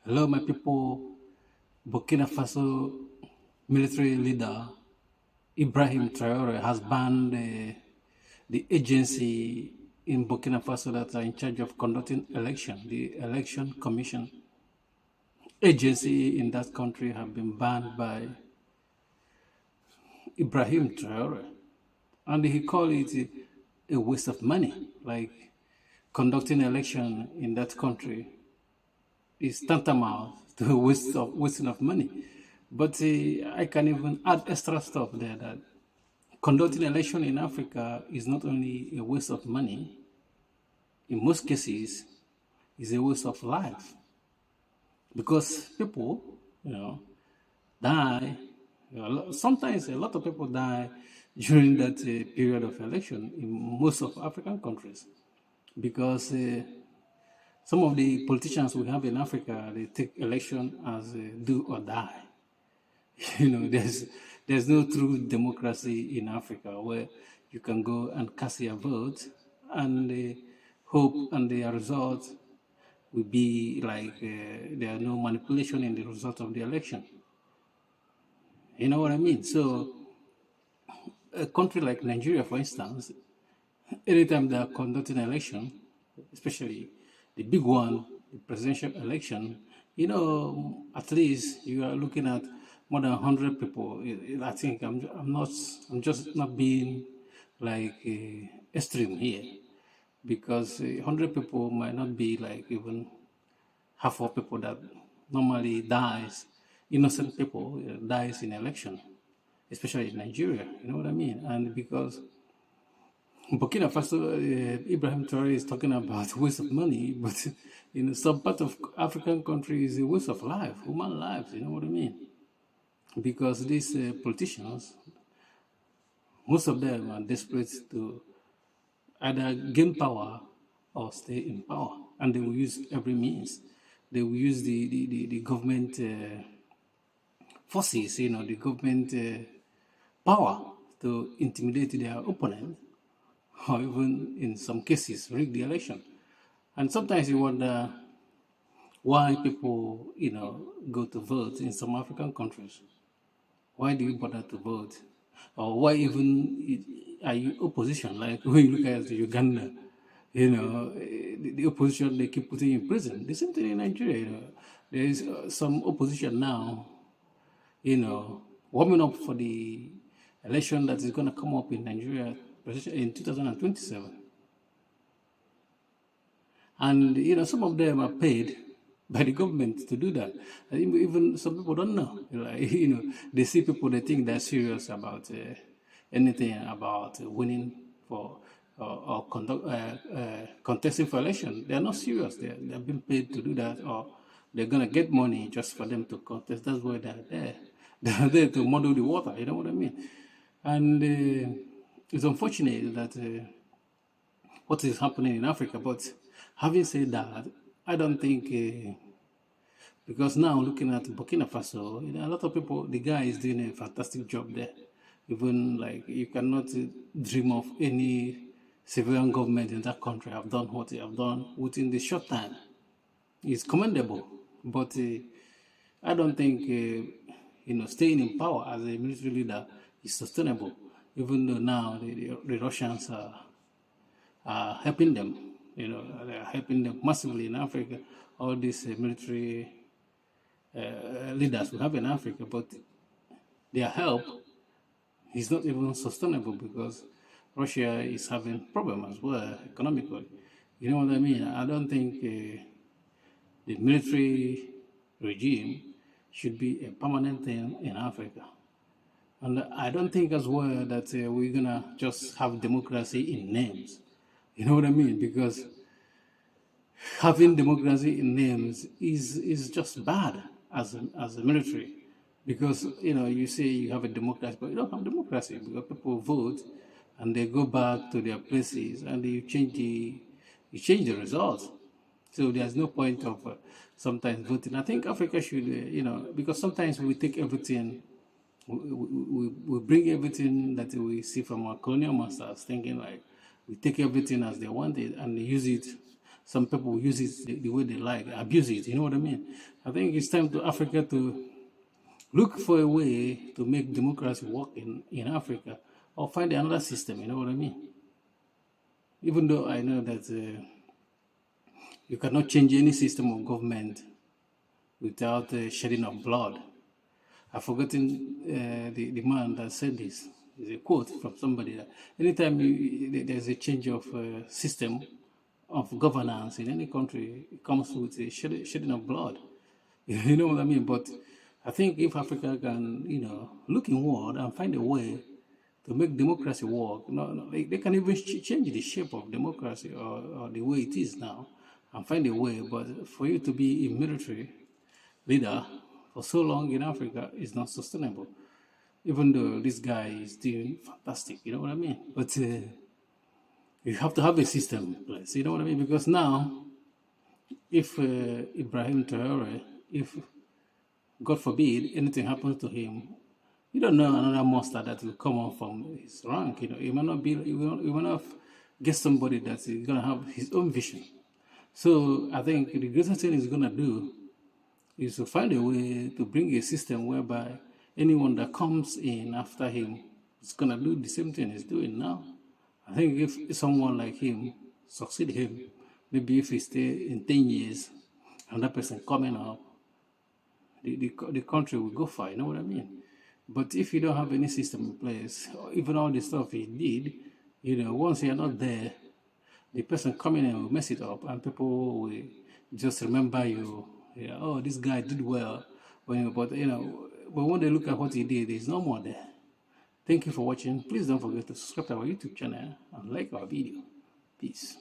Hello, my people. Burkina Faso military leader Ibrahim Traore has banned the agency in Burkina Faso that are in charge of conducting election. The Election Commission agency in that country have been banned by Ibrahim Traore, and he called it a waste of money. Like conducting election in that country is tantamount to a wasting of money. But I can even add extra stuff there that conducting election in Africa is not only a waste of money, in most cases, is a waste of life because people, you know, die. Sometimes a lot of people die during that period of election in most of African countries because some of the politicians we have in Africa, they take election as do or die. There's no true democracy in Africa where you can go and cast your vote and hope and the result will be like there are no manipulation in the result of the election. You know what I mean? So a country like Nigeria, for instance, anytime they are conducting an election, especially the big one, the presidential election, at least you are looking at more than 100 people. I think I'm just not being like extreme here because 100 people might not be like even half of people that normally dies, innocent people dies in election, especially in Nigeria. You know what I mean? And because Burkina Faso, Ibrahim Traore is talking about waste of money, but in some part of African countries, a waste of life, human lives. You know what I mean? Because these politicians, most of them are desperate to either gain power or stay in power, and they will use every means. They will use the government forces, the government power to intimidate their opponent, or even in some cases rig the election. And sometimes you wonder why people, go to vote in some African countries. Why do you bother to vote? Or why even are you opposition? Like when you look at Uganda, the opposition they keep putting in prison. The same thing in Nigeria. There is some opposition now, warming up for the election that is going to come up in Nigeria in 2027. And some of them are paid by the government to do that. And even some people don't know. Like, they see people, they think they're serious about anything about winning for or contesting for election. They're not serious. They're being paid to do that, or they're gonna get money just for them to contest. That's why they're there. They're there to muddle the water. You know what I mean? And it's unfortunate that what is happening in Africa. But having said that, I don't think, because now looking at Burkina Faso, a lot of people, the guy is doing a fantastic job there. Even like you cannot dream of any civilian government in that country have done what they have done within the short time. It's commendable, but I don't think staying in power as a military leader is sustainable. Even though now the Russians are helping them. They are helping them massively in Africa. All these military leaders we have in Africa, but their help is not even sustainable because Russia is having problems as well economically. You know what I mean? I don't think the military regime should be a permanent thing in Africa. And I don't think as well that we're going to just have democracy in names. You know what I mean? Because having democracy in names is just bad as a military. Because, you say you have a democracy, but you don't have democracy because people vote and they go back to their places and you change the results. So there's no point of sometimes voting. I think Africa should, because sometimes we take everything, we bring everything that we see from our colonial masters, thinking like we take everything as they want it and use it some people use it the way they like, abuse it. You know what I mean? I think it's time to Africa to look for a way to make democracy work in Africa, or find another system. You know what I mean? Even though I know that you cannot change any system of government without shedding of blood. I've forgotten the man that said this. It's a quote from somebody that anytime there's a change of system of governance in any country, it comes with a shedding of blood. You know what I mean? But I think if Africa can, look inward and find a way to make democracy work, they can even change the shape of democracy or the way it is now and find a way. But for you to be a military leader for so long in Africa is not sustainable. Even though this guy is doing fantastic, you know what I mean? But you have to have a system in place, you know what I mean? Because now, if Ibrahim Traore, if God forbid anything happens to him, you don't know another monster that will come out from his rank. He might not be, he will not get somebody that's going to have his own vision. So I think the greatest thing he's going to do is to find a way to bring a system whereby anyone that comes in after him is going to do the same thing he's doing now. I think if someone like him succeed him, maybe if he stay in 10 years, another person coming up, the country will go far, you know what I mean? But if you don't have any system in place, even all the stuff he did, once you're not there, the person coming in will mess it up, and people will just remember you. Yeah, oh, this guy did well. But when they look at what he did, there's no more there. Thank you for watching. Please don't forget to subscribe to our YouTube channel and like our video. Peace.